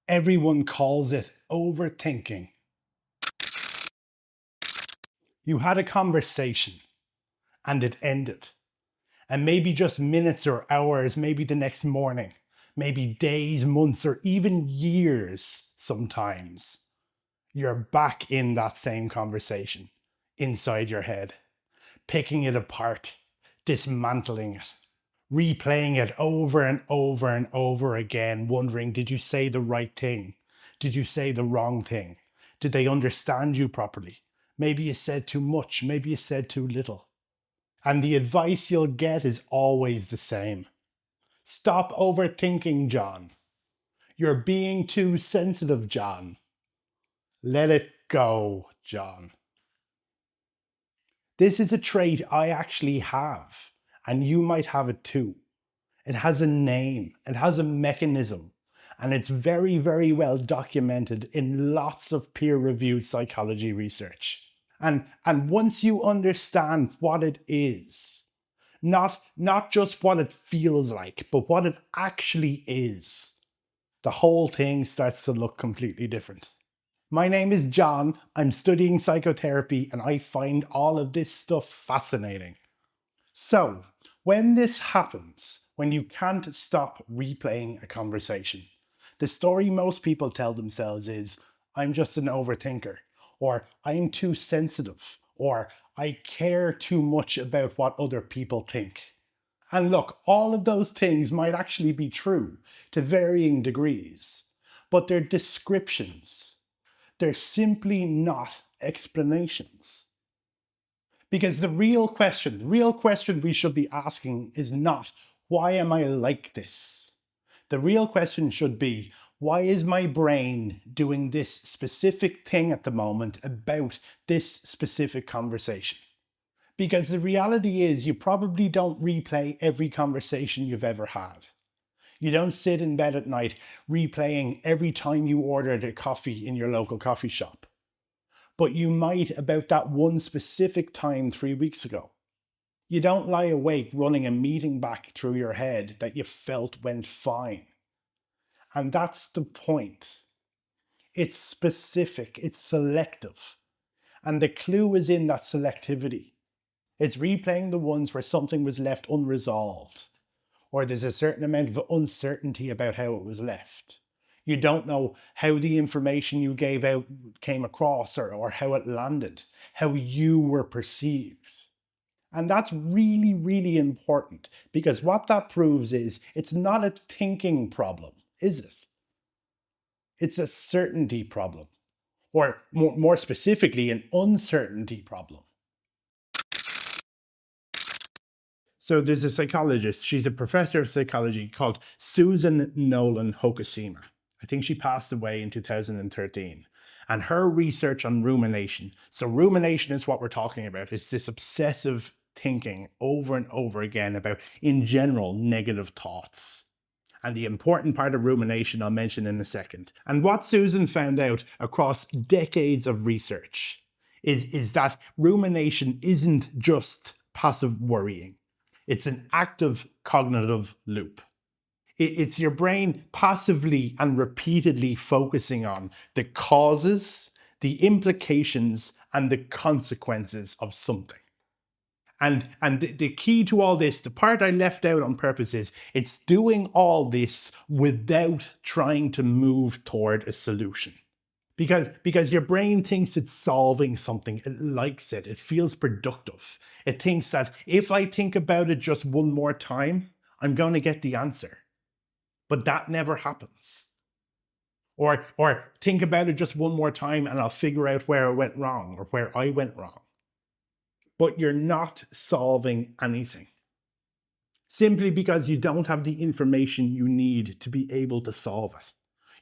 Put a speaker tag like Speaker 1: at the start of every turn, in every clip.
Speaker 1: Everyone calls it overthinking. You had a conversation and it ended. And maybe just minutes or hours, maybe the next morning, maybe days, months, or even years sometimes, you're back in that same conversation inside your head, picking it apart, dismantling it, replaying it over and over and over again, wondering, did you say the right thing? Did you say the wrong thing? Did they understand you properly? Maybe you said too much, maybe you said too little. And the advice you'll get is always the same. Stop overthinking, John. You're being too sensitive, John. Let it go, John. This is a trait I actually have, and you might have it too. It has a name, it has a mechanism, and it's very, very well documented in lots of peer-reviewed psychology research. And once you understand what it is, not just what it feels like, but what it actually is, the whole thing starts to look completely different. My name is John, I'm studying psychotherapy, and I find all of this stuff fascinating. So, when this happens, when you can't stop replaying a conversation, the story most people tell themselves is, I'm just an overthinker, or I'm too sensitive, or I care too much about what other people think. And look, all of those things might actually be true to varying degrees, but they're descriptions. They're simply not explanations. Because the real question we should be asking is not, why am I like this? The real question should be, why is my brain doing this specific thing at the moment about this specific conversation? Because the reality is you probably don't replay every conversation you've ever had. You don't sit in bed at night replaying every time you ordered a coffee in your local coffee shop. But you might about that one specific time 3 weeks ago. You don't lie awake running a meeting back through your head that you felt went fine. And that's the point. It's specific, it's selective. And the clue is in that selectivity. It's replaying the ones where something was left unresolved, or there's a certain amount of uncertainty about how it was left. You don't know how the information you gave out came across or how it landed, how you were perceived. And that's really, really important, because what that proves is it's not a thinking problem, is it? It's a certainty problem, or more specifically, an uncertainty problem. So there's a psychologist, she's a professor of psychology called Susan Nolan Hokusima. I think she passed away in 2013. And her research on rumination, so rumination is what we're talking about, it's this obsessive thinking over and over again about, in general, negative thoughts. And the important part of rumination I'll mention in a second. And what Susan found out across decades of research is that rumination isn't just passive worrying. It's an active cognitive loop. It's your brain passively and repeatedly focusing on the causes, the implications, and the consequences of something. And the key to all this, the part I left out on purpose, is it's doing all this without trying to move toward a solution. Because your brain thinks it's solving something, it likes it, it feels productive. It thinks that if I think about it just one more time, I'm going to get the answer. But that never happens. Or think about it just one more time and I'll figure out where it went wrong or where I went wrong. But you're not solving anything. Simply because you don't have the information you need to be able to solve it.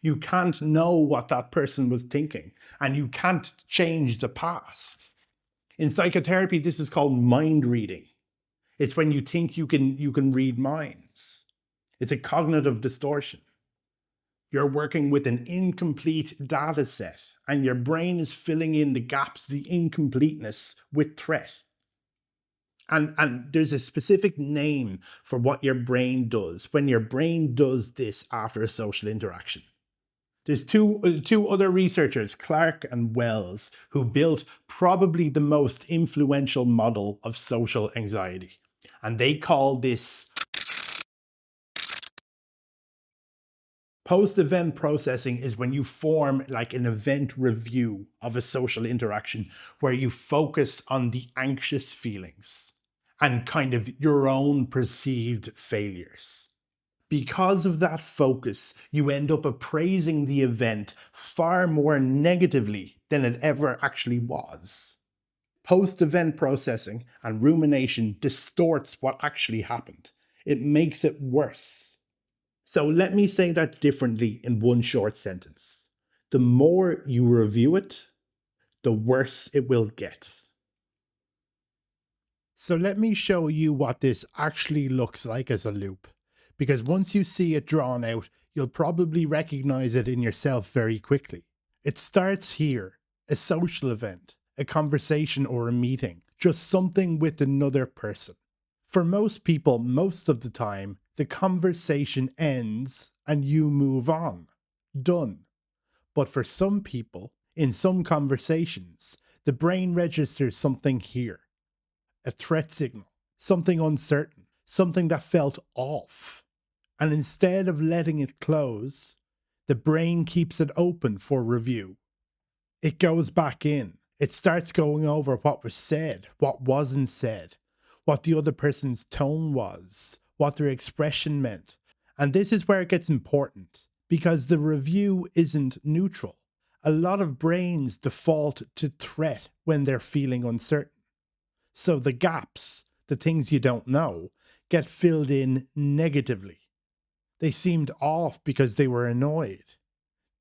Speaker 1: You can't know what that person was thinking, and you can't change the past. In psychotherapy, this is called mind reading. It's when you think you can read minds. It's a cognitive distortion. You're working with an incomplete data set, and your brain is filling in the gaps, the incompleteness, with threat. And there's a specific name for what your brain does when your brain does this after a social interaction. There's two other researchers, Clark and Wells, who built probably the most influential model of social anxiety. And they call this post-event processing. Is when you form like an event review of a social interaction where you focus on the anxious feelings and kind of your own perceived failures. Because of that focus, you end up appraising the event far more negatively than it ever actually was. Post-event processing and rumination distorts what actually happened. It makes it worse. So let me say that differently in one short sentence. The more you review it, the worse it will get. So let me show you what this actually looks like as a loop. Because once you see it drawn out, you'll probably recognize it in yourself very quickly. It starts here, a social event, a conversation or a meeting, just something with another person. For most people, most of the time, the conversation ends and you move on. Done. But for some people, in some conversations, the brain registers something here. A threat signal, something uncertain, something that felt off. And instead of letting it close, the brain keeps it open for review. It goes back in. It starts going over what was said, what wasn't said, what the other person's tone was, what their expression meant. And this is where it gets important, because the review isn't neutral. A lot of brains default to threat when they're feeling uncertain. So the gaps, the things you don't know, get filled in negatively. They seemed off because they were annoyed.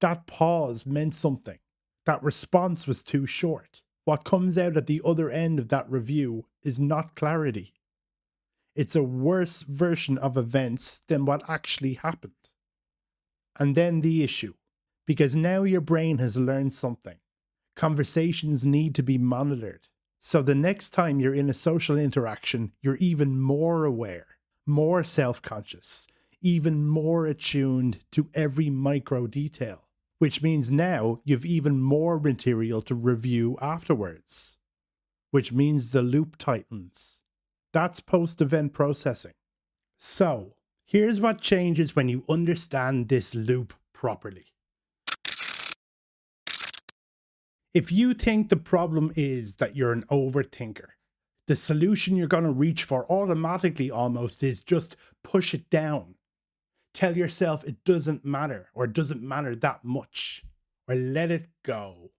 Speaker 1: That pause meant something. That response was too short. What comes out at the other end of that review is not clarity. It's a worse version of events than what actually happened. And then the issue. Because now your brain has learned something. Conversations need to be monitored. So the next time you're in a social interaction, you're even more aware, more self-conscious, even more attuned to every micro detail, which means now you've even more material to review afterwards, which means the loop tightens. That's post-event processing. So here's what changes when you understand this loop properly. If you think the problem is that you're an overthinker, the solution you're going to reach for automatically almost is just push it down. Tell yourself it doesn't matter, or it doesn't matter that much, or let it go.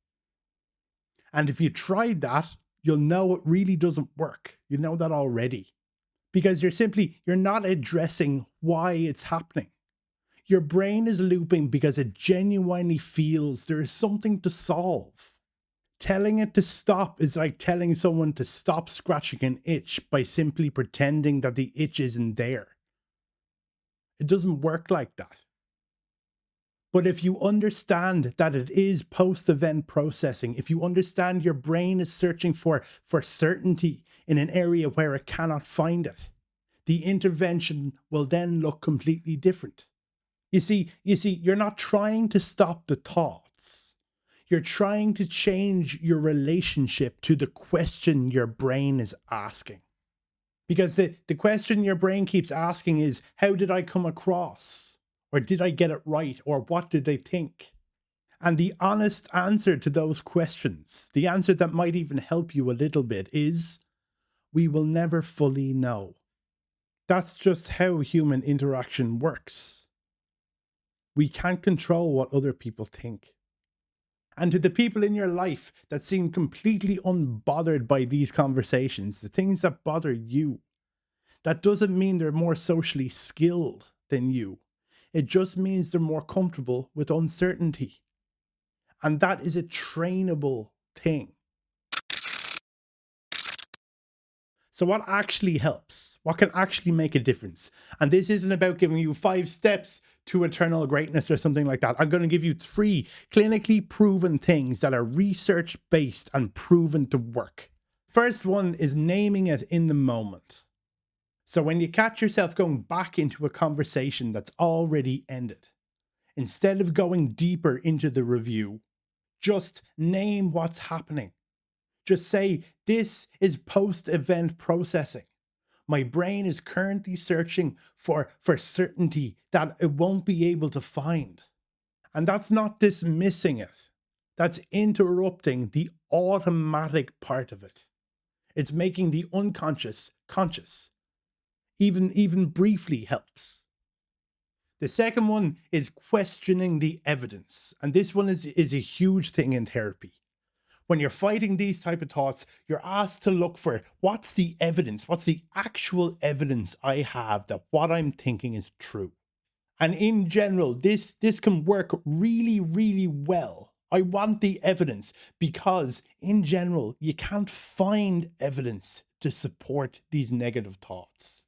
Speaker 1: And if you tried that, you'll know it really doesn't work. You know that already. Because you're not addressing why it's happening. Your brain is looping because it genuinely feels there is something to solve. Telling it to stop is like telling someone to stop scratching an itch by simply pretending that the itch isn't there. It doesn't work like that. But if you understand that it is post-event processing, if you understand your brain is searching for certainty in an area where it cannot find it, the intervention will then look completely different. You see, you're not trying to stop the thoughts. You're trying to change your relationship to the question your brain is asking. Because the question your brain keeps asking is, how did I come across? Or did I get it right? Or what did they think? And the honest answer to those questions, the answer that might even help you a little bit, is we will never fully know. That's just how human interaction works. We can't control what other people think. And to the people in your life that seem completely unbothered by these conversations, the things that bother you, that doesn't mean they're more socially skilled than you. It just means they're more comfortable with uncertainty. And that is a trainable thing. So what actually helps? What can actually make a difference? And this isn't about giving you 5 steps to eternal greatness or something like that. I'm going to give you 3 clinically proven things that are research-based and proven to work. First one is naming it in the moment. So when you catch yourself going back into a conversation that's already ended, Instead of going deeper into the review, just name what's happening. Just say, this is post-event processing. My brain is currently searching for certainty that it won't be able to find. And that's not dismissing it. That's interrupting the automatic part of it. It's making the unconscious conscious. Even briefly helps. The second one is questioning the evidence. And this one is a huge thing in therapy. When you're fighting these type of thoughts, you're asked to look for, what's the evidence? What's the actual evidence I have that what I'm thinking is true? And in general, this can work really, really well. I want the evidence because in general, you can't find evidence to support these negative thoughts,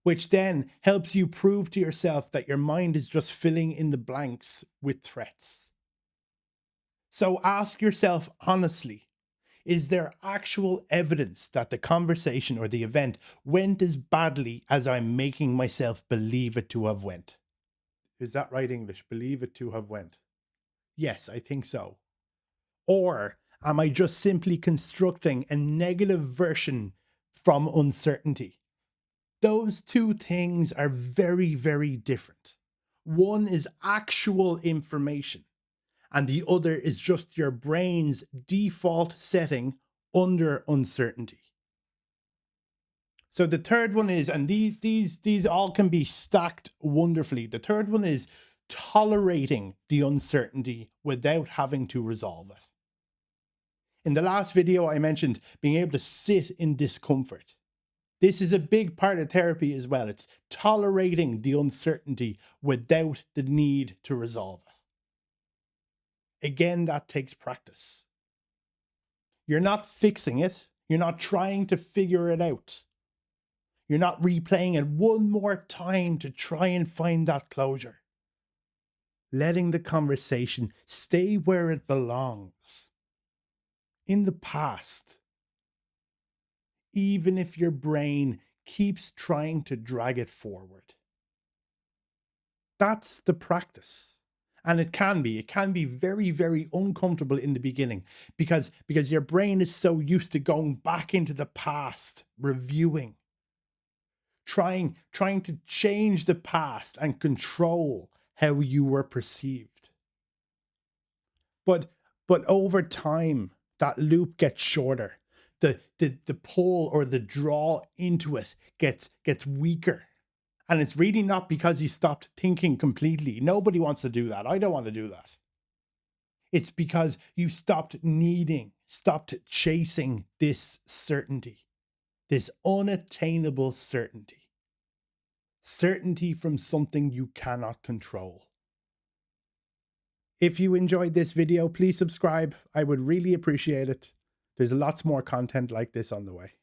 Speaker 1: which then helps you prove to yourself that your mind is just filling in the blanks with threats. So ask yourself honestly, is there actual evidence that the conversation or the event went as badly as I'm making myself believe it to have went? Is that right English? Believe it to have went? Yes, I think so. Or am I just simply constructing a negative version from uncertainty? Those two things are very, very different. One is actual information, and the other is just your brain's default setting under uncertainty. So the third one is, and these all can be stacked wonderfully. The third one is tolerating the uncertainty without having to resolve it. In the last video, I mentioned being able to sit in discomfort. This is a big part of therapy as well. It's tolerating the uncertainty without the need to resolve it. Again, that takes practice. You're not fixing it. You're not trying to figure it out. You're not replaying it one more time to try and find that closure. Letting the conversation stay where it belongs. In the past. Even if your brain keeps trying to drag it forward. That's the practice. And it can be very, very uncomfortable in the beginning because your brain is so used to going back into the past, reviewing, trying to change the past and control how you were perceived. But over time, that loop gets shorter. The pull or the draw into it gets weaker. And it's really not because you stopped thinking completely. Nobody wants to do that. I don't want to do that. It's because you stopped chasing this certainty, this unattainable certainty. Certainty from something you cannot control. If you enjoyed this video, please subscribe. I would really appreciate it. There's lots more content like this on the way.